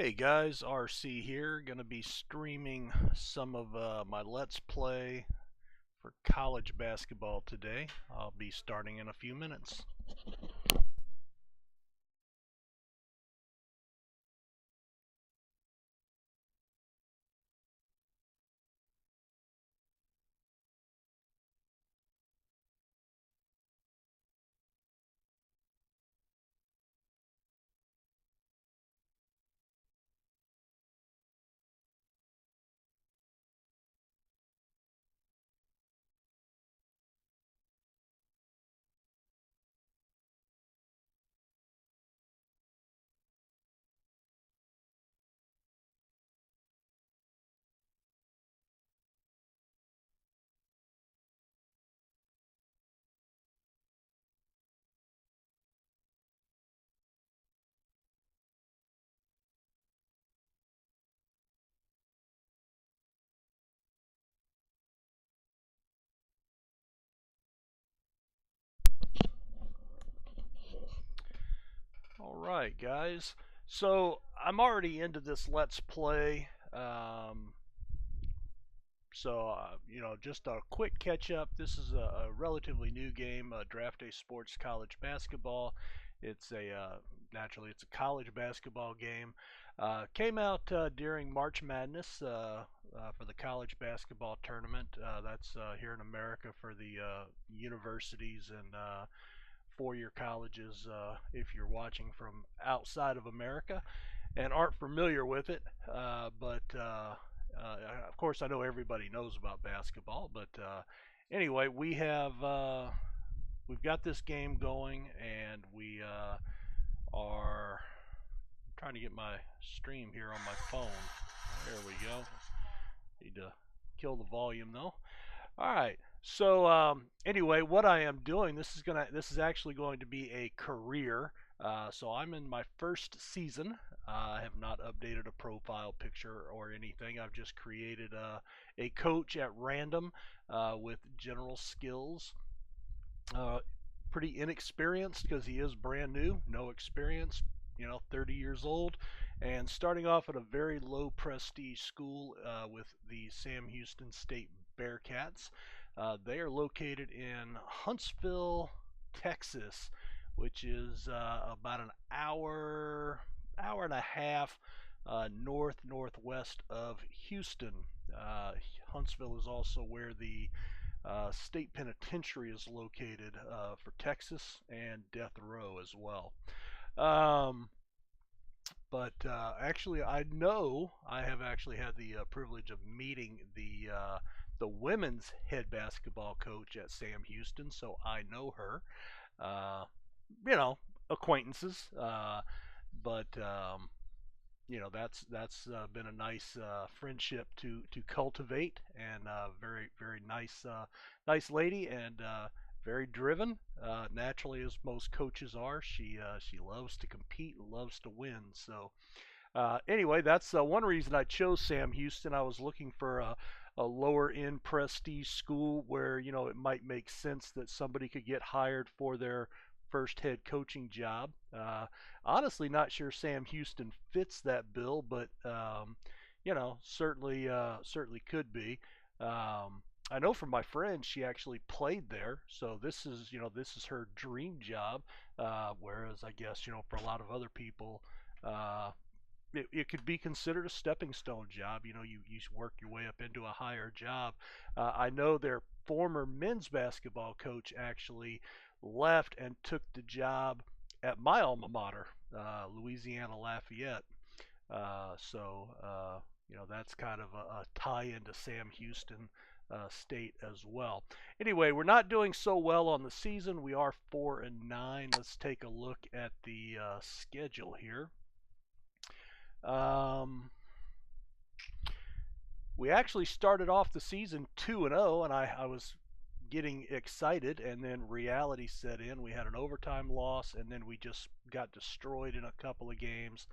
Hey guys, RC here. Gonna be streaming some of my Let's Play for college basketball today. I'll be starting in a few minutes. Alright guys, so I'm already into this Let's Play. Just a quick catch up. This is a relatively new game, Draft Day Sports College Basketball. It's naturally it's a college basketball game. Came out during March Madness for the college basketball tournament. That's here in America for the universities and four-year colleges. If you're watching from outside of America and aren't familiar with it, of course, I know everybody knows about basketball, but anyway, we've got this game going, and we are trying to get my stream here on my phone. There we go. Need to kill the volume though. All right. So anyway, what I am doing, this is actually going to be a career. So I'm in my first season. I have not updated a profile picture or anything. I've just created a coach at random with general skills. Pretty inexperienced because he is brand new, no experience, 30 years old, and starting off at a very low prestige school with the Sam Houston State Bearcats. They are located in Huntsville, Texas, which is about an hour and a half northwest of Houston. Huntsville is also where the state penitentiary is located for Texas, and death row as well. Um, but actually, I know I have actually had the privilege of meeting the women's head basketball coach at Sam Houston, so I know her. Uh, Acquaintances, but that's been a nice friendship to cultivate, and very nice lady, and very driven. Naturally, as most coaches are, she loves to compete, loves to win. So anyway, that's one reason I chose Sam Houston. I was looking for a lower end prestige school where it might make sense that somebody could get hired for their first head coaching job. Honestly, not sure Sam Houston fits that bill, but certainly could be. I know from my friend she actually played there, so this is her dream job. Whereas I guess for a lot of other people, uh, it could be considered a stepping stone job. You work your way up into a higher job. I know their former men's basketball coach actually left and took the job at my alma mater, Louisiana Lafayette. That's kind of a tie into Sam Houston State as well. Anyway, we're not doing so well on the season. We are 4-9. Let's take a look at the schedule here. Um, we actually started off the season 2-0, and I was getting excited, and then reality set in. We had an overtime loss, and then we just got destroyed in a couple of games.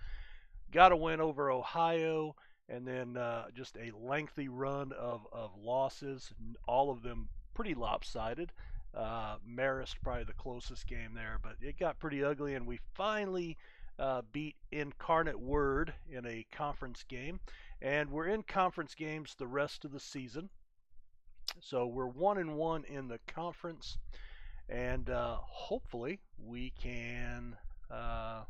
Got a win over Ohio, and then just a lengthy run of losses, all of them pretty lopsided. Marist probably the closest game there, but it got pretty ugly, and we finally beat Incarnate Word in a conference game, and we're in conference games the rest of the season. So we're 1-1 in the conference, and hopefully we can kind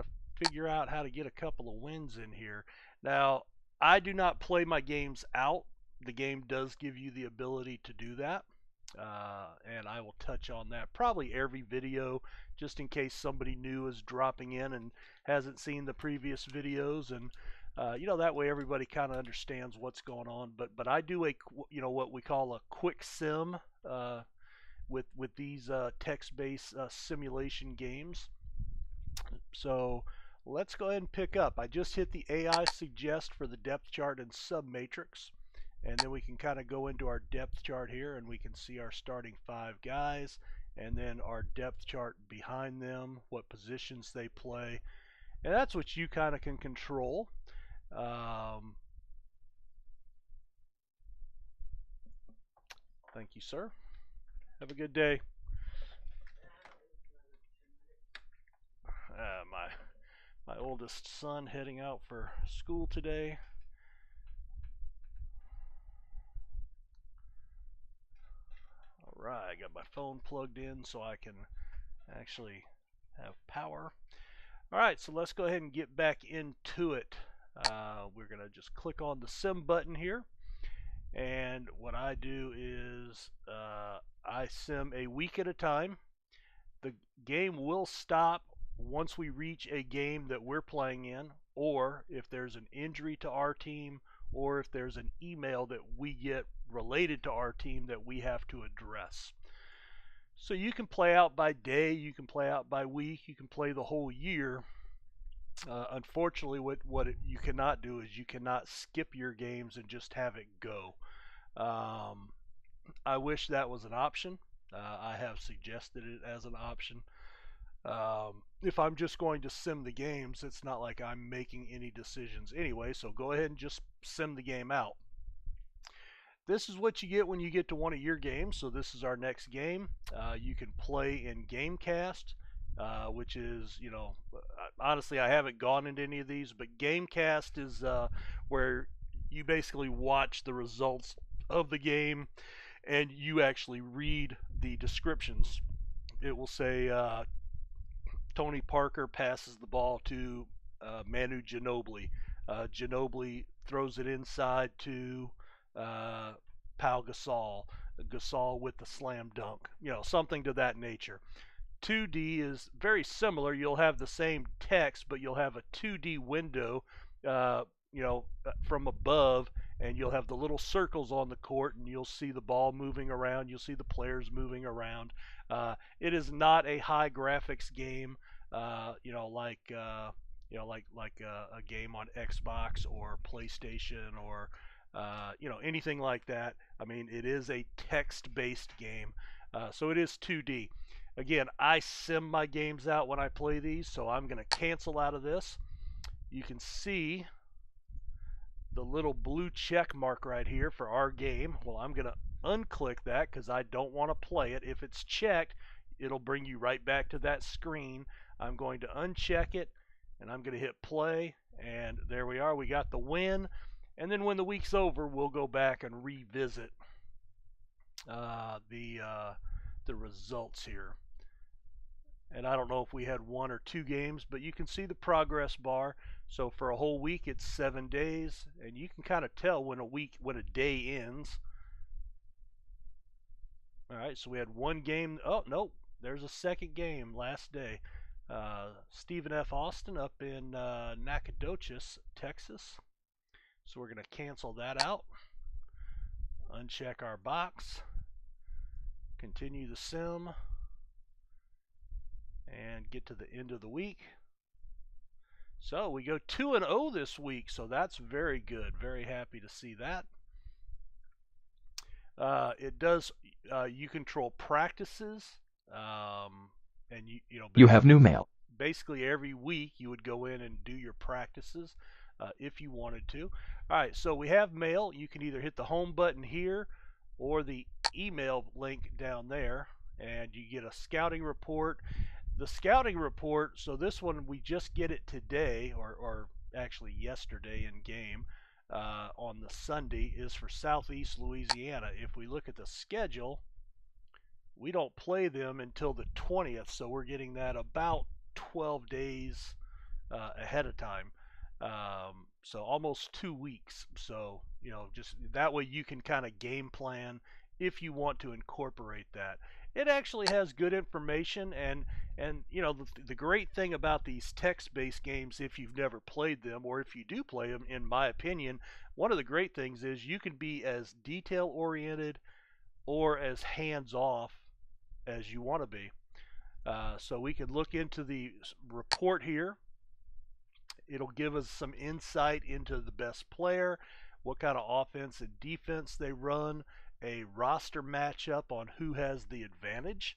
of figure out how to get a couple of wins in here. Now, I do not play my games out. The game does give you the ability to do that. And I will touch on that probably every video, just in case somebody new is dropping in and hasn't seen the previous videos, and that way everybody kind of understands what's going on. But I do what we call a quick sim with these text-based simulation games. So let's go ahead and pick up. I just hit the AI suggest for the depth chart and submatrix. And then we can kind of go into our depth chart here, and we can see our starting 5 guys, and then our depth chart behind them, what positions they play. And that's what you kind of can control. Thank you, sir. Have a good day. My oldest son heading out for school today. Alright, I got my phone plugged in so I can actually have power. Alright, so let's go ahead and get back into it. We're going to just click on the sim button here. And what I do is I sim a week at a time. The game will stop once we reach a game that we're playing in, or if there's an injury to our team, or if there's an email that we get related to our team that we have to address. So you can play out by day, you can play out by week, you can play the whole year. Unfortunately, what you cannot do is you cannot skip your games and just have it go. I wish that was an option. I have suggested it as an option. If I'm just going to sim the games, it's not like I'm making any decisions anyway, so go ahead and just sim the game out. This is what you get when you get to one of your games. So this is our next game. You can play in Gamecast, which is, honestly, I haven't gone into any of these, but Gamecast is where you basically watch the results of the game and you actually read the descriptions. It will say Tony Parker passes the ball to Manu Ginobili. Ginobili throws it inside to Pau Gasol. Gasol with the slam dunk. Something to that nature. 2D is very similar. You'll have the same text, but you'll have a 2D window, from above, and you'll have the little circles on the court, and you'll see the ball moving around. You'll see the players moving around. It is not a high graphics game, like a game on Xbox or PlayStation or anything like that. I mean, it is a text-based game, so it is 2D. Again, I sim my games out when I play these, so I'm going to cancel out of this. You can see the little blue check mark right here for our game. Well, I'm going to unclick that because I don't want to play it. If it's checked, it'll bring you right back to that screen. I'm going to uncheck it, and I'm going to hit play, and there we are. We got the win. And then when the week's over, we'll go back and revisit the results here. And I don't know if we had 1 or 2 games, but you can see the progress bar. So for a whole week, it's 7 days, and you can kind of tell when a day ends. All right, so we had 1 game. Oh, no, there's a second game last day. Stephen F. Austin up in Nacogdoches, Texas. So we're going to cancel that out. Uncheck our box. Continue the sim. And get to the end of the week. So we go 2-0 this week, so that's very good. Very happy to see that. It does. You control practices, and you have new mail. Basically, every week you would go in and do your practices if you wanted to. All right, so we have mail. You can either hit the home button here or the email link down there, and you get a scouting report. The scouting report, so this one we just get it today, or actually yesterday in game on the Sunday, is for Southeast Louisiana. If we look at the schedule, we don't play them until the 20th, so we're getting that about 12 days ahead of time. So almost 2 weeks. So, just that way you can kind of game plan if you want to incorporate that. It actually has good information, and the great thing about these text-based games, if you've never played them or if you do play them, in my opinion, one of the great things is you can be as detail oriented or as hands off as you want to be. So we can look into the report here. It'll give us some insight into the best player, what kind of offense and defense they run, a roster matchup on who has the advantage,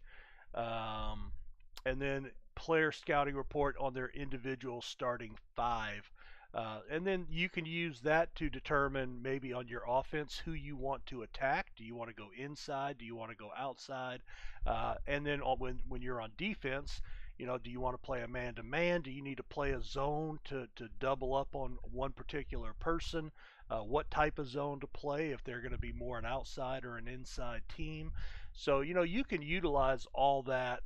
and then player scouting report on their individual starting five. And then you can use that to determine maybe on your offense who you want to attack. Do you want to go inside? Do you want to go outside? And then when you're on defense, do you want to play a man-to-man? Do you need to play a zone to double up on one particular person? What type of zone to play, if they're going to be more an outside or an inside team? So, you can utilize all that,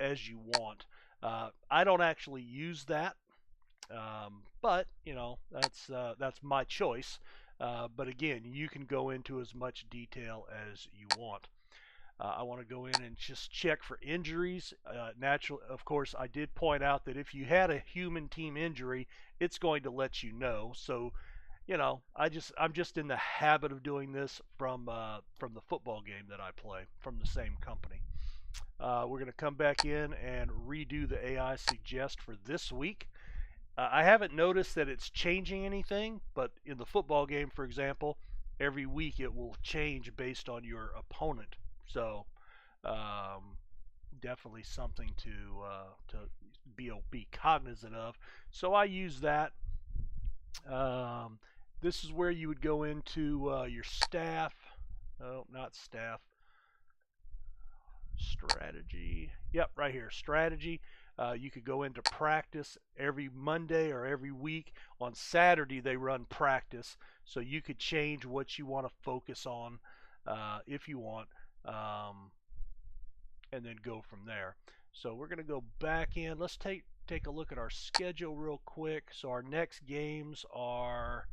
as you want. I don't actually use that, but, that's my choice. But again, you can go into as much detail as you want. I want to go in and just check for injuries. Of course, I did point out that if you had a human team injury, it's going to let you know. So, I'm just in the habit of doing this from the football game that I play from the same company. We're going to come back in and redo the AI suggest for this week. I haven't noticed that it's changing anything, but in the football game, for example, every week it will change based on your opponent. So definitely something to be cognizant of. So I use that. This is where you would go into your staff. Oh, not staff. Strategy. Yep, right here. Strategy. You could go into practice every Monday or every week. On Saturday, they run practice. So you could change what you want to focus on if you want. And then go from there. So we're going to go back in. Let's take a look at our schedule real quick. So our next games are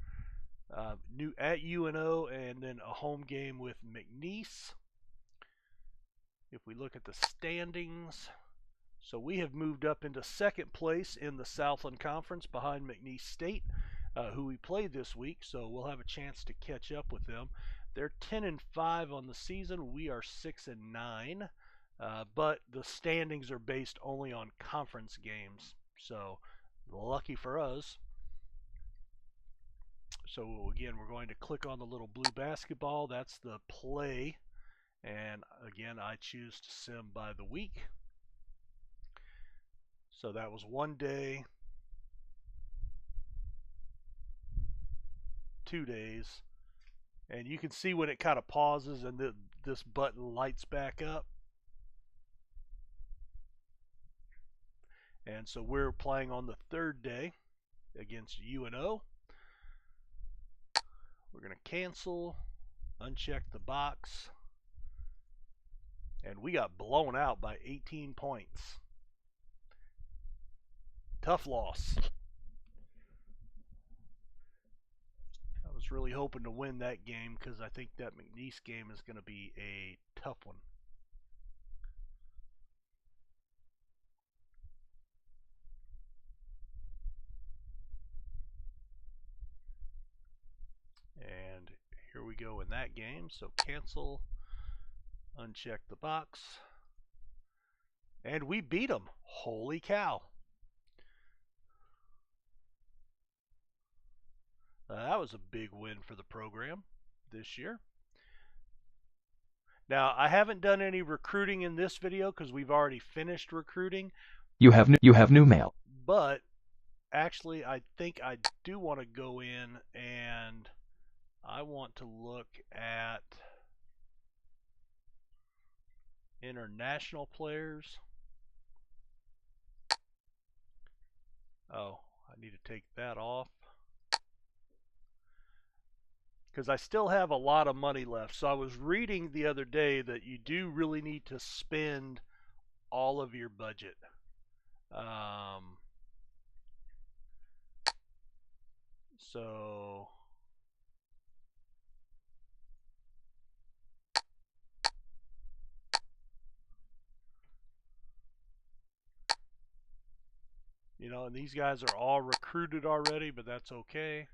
new at UNO and then a home game with McNeese. If we look at the standings, so we have moved up into second place in the Southland Conference behind McNeese State, who we played this week. So we'll have a chance to catch up with them. They're 10-5 on the season. We are 6-9, but the standings are based only on conference games. So lucky for us. So again, we're going to click on the little blue basketball. That's the play. And again, I choose to sim by the week. So that was 1 day, 2 days. And you can see when it kind of pauses and this button lights back up. And so we're playing on the 3rd day against UNO. We're going to cancel, uncheck the box. And we got blown out by 18 points. Tough loss. I was really hoping to win that game because I think that McNeese game is going to be a tough one. And here we go in that game. So cancel, uncheck the box. And we beat them. Holy cow. That was a big win for the program this year. Now, I haven't done any recruiting in this video because we've already finished recruiting. You have new mail. But actually, I think I do want to go in and I want to look at International players. Oh, I need to take that off because I still have a lot of money left. So I was reading the other day that you do really need to spend all of your budget. Um, so and these guys are all recruited already, but that's okay.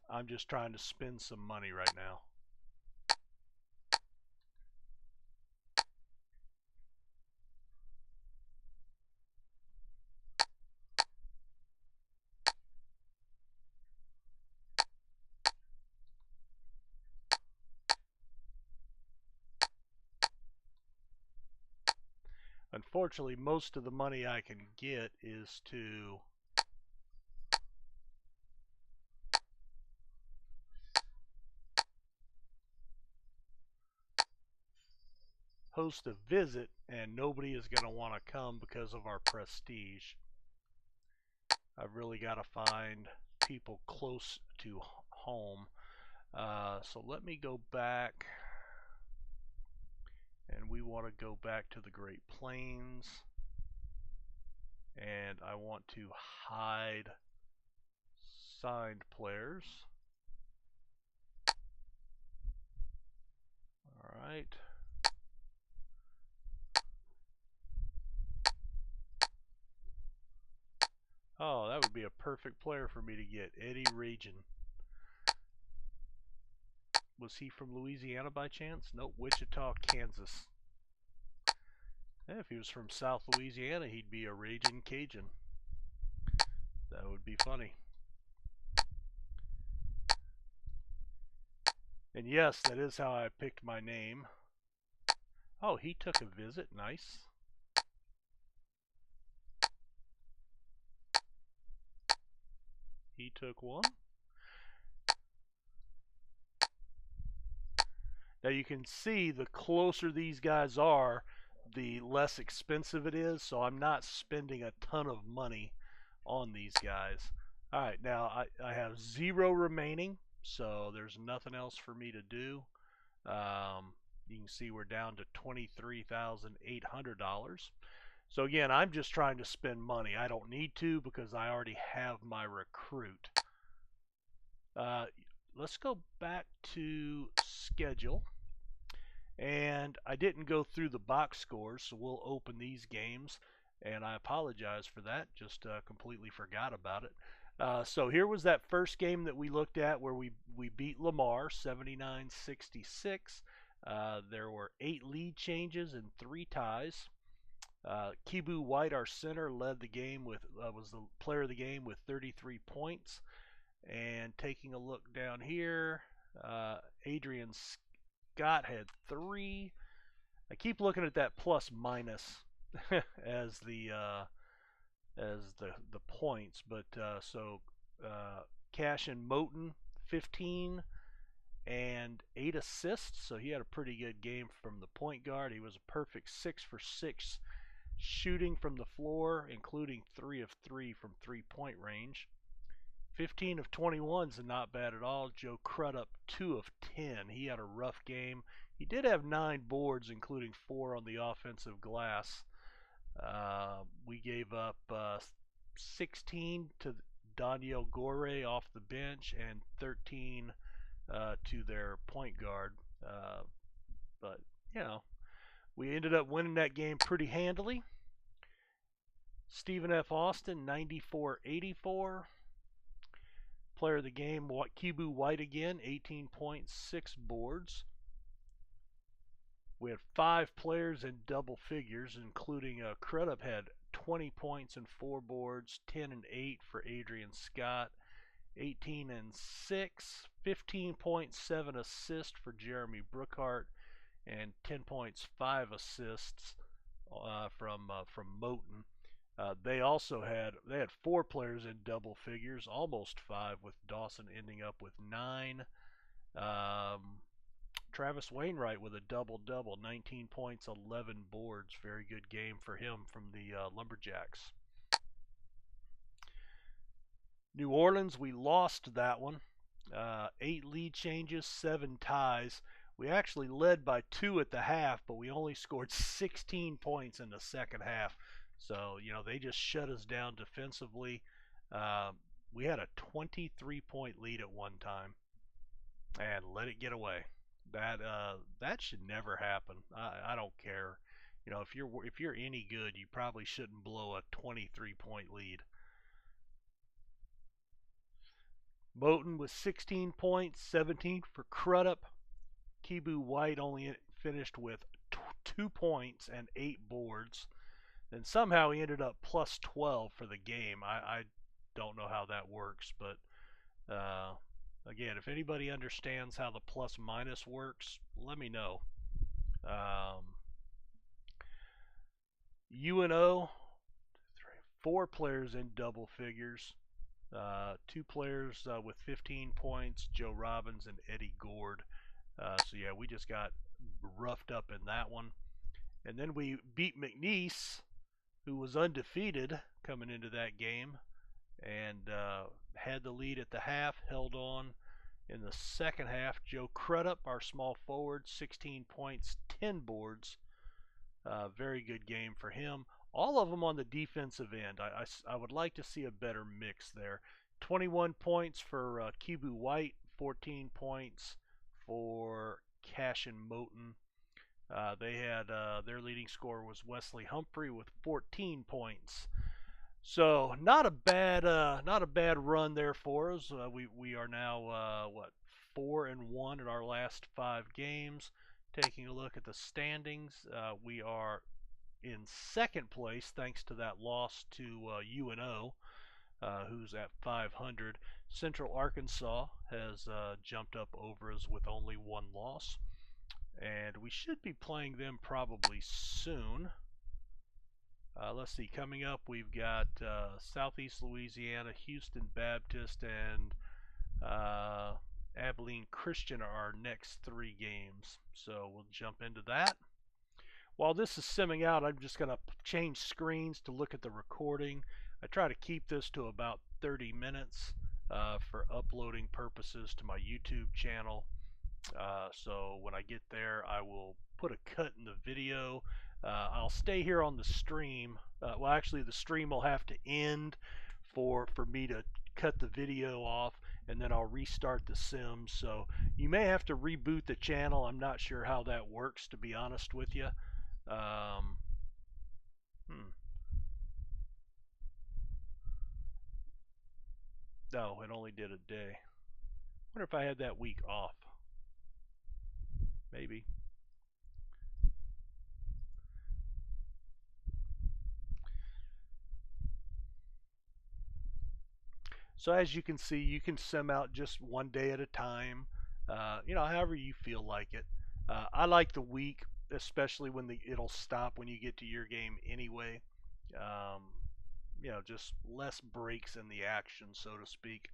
I'm just trying to spend some money right now. Unfortunately, most of the money I can get is to host a visit, and nobody is going to want to come because of our prestige. I've really got to find people close to home. So let me go back, and we want to go back to the Great Plains, and I want to hide signed players. All right. Oh, that would be a perfect player for me to get. Eddie Region. Was he from Louisiana by chance? Nope, Wichita, Kansas. If he was from South Louisiana, he'd be a Raging Cajun. That would be funny. And yes, that is how I picked my name. Oh, he took a visit. Nice. He took one. Now you can see the closer these guys are, the less expensive it is. So I'm not spending a ton of money on these guys. All right, now I have 0 remaining, so there's nothing else for me to do. You can see we're down to $23,800. So again, I'm just trying to spend money. I don't need to because I already have my recruit. Let's go back to schedule. And I didn't go through the box scores, so we'll open these games. And I apologize for that. Just completely forgot about it. So here was that first game that we looked at where we beat Lamar 79-66. There were 8 lead changes and 3 ties. Kibu White, our center, led the game with was the player of the game with 33 points. And taking a look down here, Adrian Scott had 3. I keep looking at that plus minus as the points, but Cash and Moten 15 and 8 assists, so he had a pretty good game from the point guard. He was a perfect 6 for 6 shooting from the floor, including 3 of 3 from 3-point range. 15 of 21 is not bad at all. Joe Crudup 2 of 10. He had a rough game. He did have 9 boards, including 4 on the offensive glass. We gave up 16 to Daniel Gore off the bench and 13 to their point guard. But, we ended up winning that game pretty handily. Stephen F. Austin, 94-84. Player of the game, Kibu White again, 18 points, 6 boards. We had 5 players in double figures, including Crudup had 20 points and 4 boards, 10 and 8 for Adrian Scott, 18 and 6, 15 points, 7 assists for Jeremy Brookhart, and 10 points, 5 assists from Moten. They had 4 players in double figures, almost 5, with Dawson ending up with 9. Travis Wainwright with a double-double, 19 points, 11 boards. Very good game for him from the Lumberjacks. New Orleans, we lost that one. 8 lead changes, 7 ties. We actually led by 2 at the half, but we only scored 16 points in the second half. So, they just shut us down defensively. We had a 23-point lead at one time and let it get away. That should never happen. I don't care. If you're any good, you probably shouldn't blow a 23-point lead. Moten with 16 points, 17 for Crudup. Kibu White only finished with 2 points and 8 boards. And somehow he ended up plus 12 for the game. I don't know how that works, but again, if anybody understands how the plus minus works, let me know. UNO, 4 players in double figures. 2 players with 15 points, Joe Robbins and Eddie Gord. So yeah, we just got roughed up in that one. And then we beat McNeese, who was undefeated coming into that game, and had the lead at the half, held on in the second half. Joe Crudup, our small forward, 16 points, 10 boards. Very good game for him. All of them on the defensive end. I would like to see a better mix there. 21 points for Kibu White, 14 points for Cash and Moten. They had their leading scorer was Wesley Humphrey with 14 points. So not a bad run there for us. We are now 4-1 in our last 5 games. Taking a look at the standings, we are in second place thanks to that loss to UNO, who's at 500. Central Arkansas has jumped up over us with only 1 loss, and we should be playing them probably soon. Let's see, coming up we've got Southeast Louisiana, Houston Baptist, and Abilene Christian are our next 3 games. So we'll jump into that. While this is simming out, I'm just going to change screens to look at the recording. I try to keep this to about 30 minutes for uploading purposes to my YouTube channel. So when I get there, I will put a cut in the video. I'll stay here on the stream. Well, actually, the stream will have to end for me to cut the video off, and then I'll restart the Sims. So you may have to reboot the channel. I'm not sure how that works, to be honest with you. No, it only did a day. Wonder if I had that week off. Maybe. So as you can see, you can sim out just 1 day at a time, however you feel like it. I like the week, especially when it'll stop when you get to your game anyway. Just less breaks in the action, so to speak.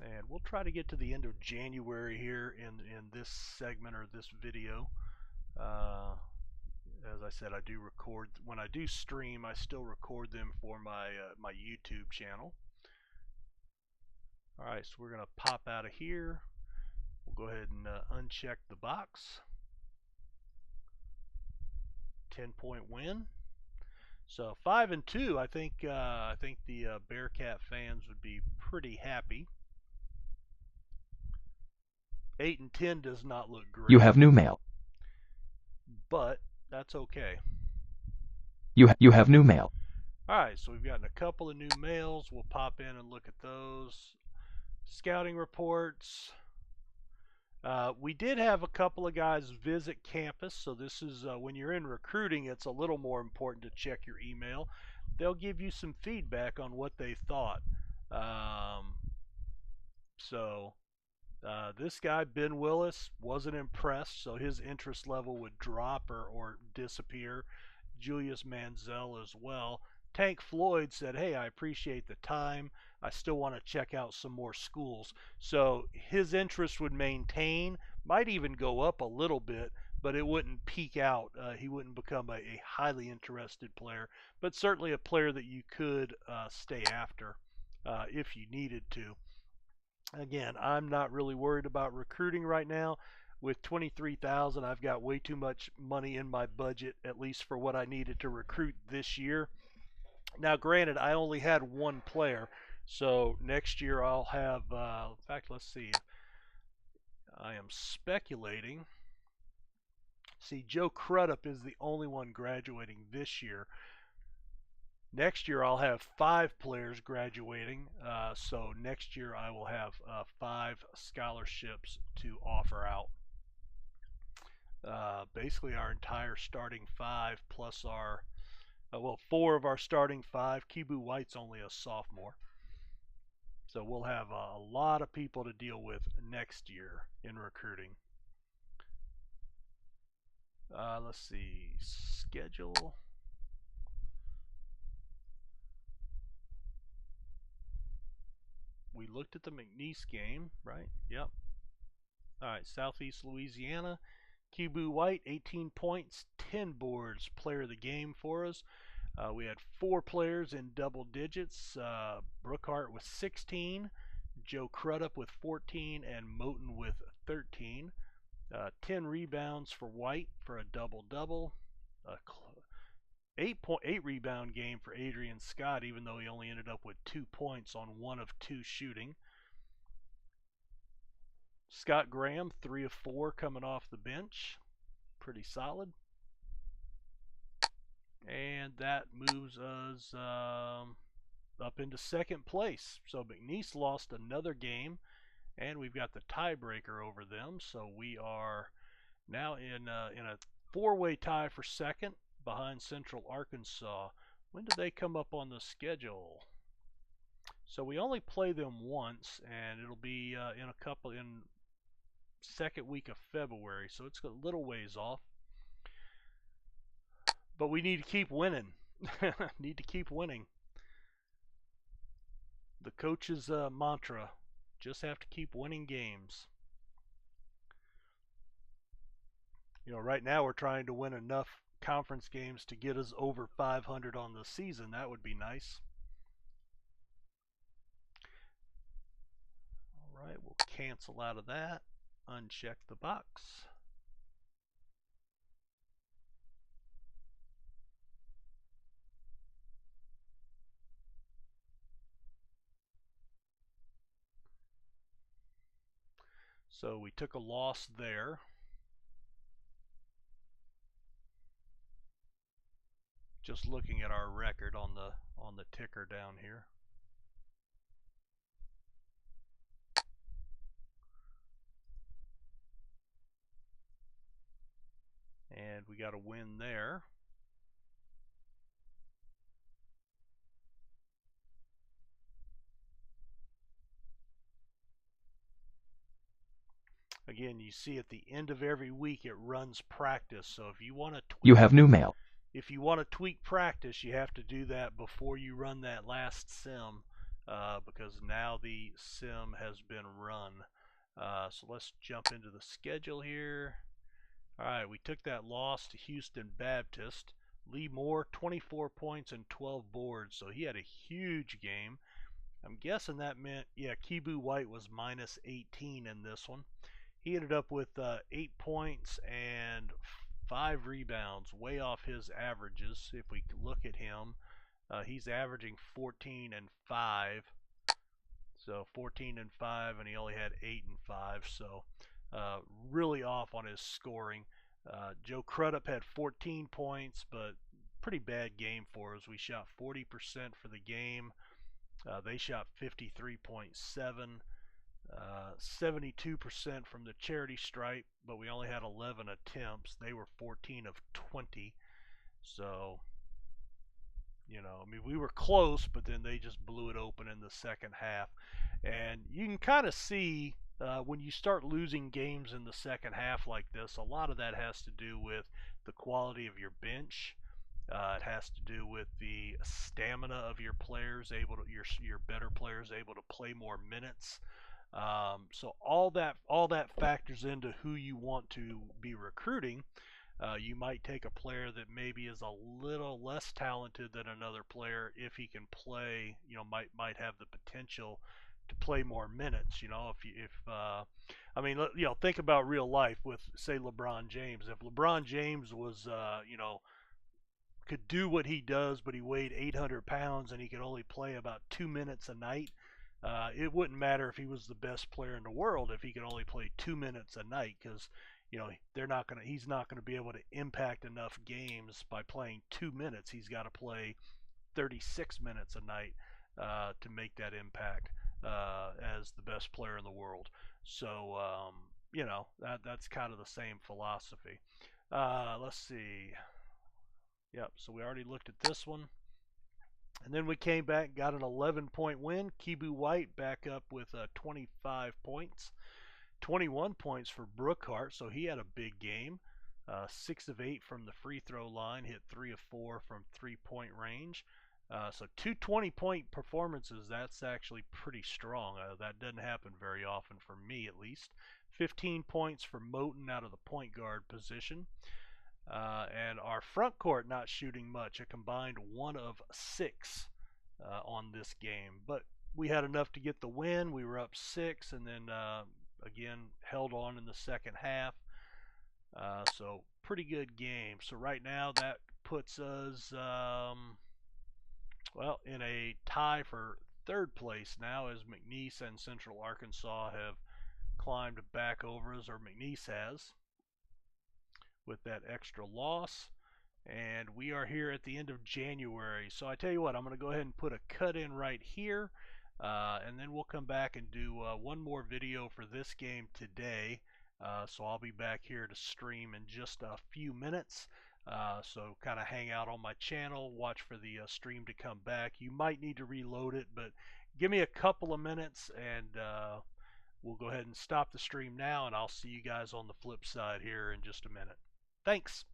And we'll try to get to the end of January here in this segment or this video. As I said, I do record when I do stream. I still record them for my my YouTube channel. All right, so we're gonna pop out of here. We'll go ahead and uncheck the box. 10-point win. So 5-2. I think the Bearcat fans would be pretty happy. 8-10 does not look great. You have new mail. But that's okay. You have new mail. Alright, so we've gotten a couple of new mails. We'll pop in and look at those. Scouting reports. We did have a couple of guys visit campus, so this is when you're in recruiting, it's a little more important to check your email. They'll give you some feedback on what they thought. This guy, Ben Willis, wasn't impressed, so his interest level would drop or disappear. Julius Manzel as well. Tank Floyd said, "Hey, I appreciate the time. I still want to check out some more schools." So his interest would maintain, might even go up a little bit, but it wouldn't peak out. He wouldn't become a highly interested player, but certainly a player that you could stay after if you needed to. Again, I'm not really worried about recruiting right now. With 23,000, I've got way too much money in my budget, at least for what I needed to recruit this year. Now, granted, I only had one player, so next year I'll have. In fact, let's see. I am speculating. See, Joe Crudup is the only one graduating this year. Next year I'll have 5 players graduating, so next year I will have 5 scholarships to offer out. Basically, our entire starting 5 plus our, well, 4 of our starting 5. Kibu White's only a sophomore. So we'll have a lot of people to deal with next year in recruiting. Let's see, schedule. We looked at the McNeese game, right? Yep. All right, Southeast Louisiana. Kibu White, 18 points, 10 boards, player of the game for us. We had 4 players in double digits. Brookhart with 16, Joe Crudup with 14, and Moten with 13. 10 rebounds for White for a double-double. 8 rebound game for Adrian Scott, even though he only ended up with 2 points on 1 of 2 shooting. Scott Graham, 3 of 4 coming off the bench. Pretty solid. And that moves us up into second place. So McNeese lost another game, and we've got the tiebreaker over them. So we are now in a 4-way tie for second behind Central Arkansas. When did they come up on the schedule? So we only play them once, and it'll be in second week of February. So it's a little ways off. But we need to keep winning. Need to keep winning. The coach's mantra: just have to keep winning games. You know, right now we're trying to win enough conference games to get us over 500 on the season. That would be nice. All right, we'll cancel out of that. Uncheck the box. So we took a loss there. Just looking at our record on the ticker down here. And we got a win there. Again, you see at the end of every week it runs practice. So if you want to You have new mail. If you want to tweak practice, you have to do that before you run that last sim, because now the sim has been run. So let's jump into the schedule here. All right, we took that loss to Houston Baptist. Lee Moore, 24 points and 12 boards, so he had a huge game. I'm guessing that meant, yeah, Kibu White was minus 18 in this one. He ended up with 8 points and 5 rebounds, way off his averages. If we look at him, he's averaging 14 and 5. So 14 and 5, and he only had 8 and 5. So really off on his scoring. Joe Crudup had 14 points, but pretty bad game for us. We shot 40% for the game. They shot 53.7. 72% from the charity stripe, but we only had 11 attempts. They were 14 of 20. So, you know, I mean, we were close, but then they just blew it open in the second half. And you can kind of see when you start losing games in the second half like this, a lot of that has to do with the quality of your bench. It has to do with the stamina of your players, able to your better players able to play more minutes. So all that factors into who you want to be recruiting. You might take a player that maybe is a little less talented than another player if he can play. Might have the potential to play more minutes. If I mean, think about real life with say LeBron James. If LeBron James was, could do what he does, but he weighed 800 pounds and he could only play about 2 minutes a night. It wouldn't matter if he was the best player in the world if he could only play 2 minutes a night, because they're not gonna he's not gonna be able to impact enough games by playing 2 minutes. He's got to play 36 minutes a night to make that impact as the best player in the world. So that's kind of the same philosophy. Let's see. Yep. So we already looked at this one. And then we came back, got an 11-point win. Kibu White back up with 25 points. 21 points for Brookhart, so he had a big game. 6 of 8 from the free throw line, hit 3 of 4 from 3-point range. So two 20-point performances, that's actually pretty strong. That doesn't happen very often for me, at least. 15 points for Moten out of the point guard position. And our front court not shooting much, a combined 1 of 6 on this game. But we had enough to get the win. We were up 6 and then again held on in the second half. So pretty good game. So right now that puts us, in a tie for third place now, as McNeese and Central Arkansas have climbed back over us, or McNeese has, with that extra loss. And we are here at the end of January. So I tell you what, I'm going to go ahead and put a cut in right here. And then we'll come back and do one more video for this game today. So I'll be back here to stream in just a few minutes. So kind of hang out on my channel, watch for the stream to come back. You might need to reload it, but give me a couple of minutes and we'll go ahead and stop the stream now, and I'll see you guys on the flip side here in just a minute. Thanks.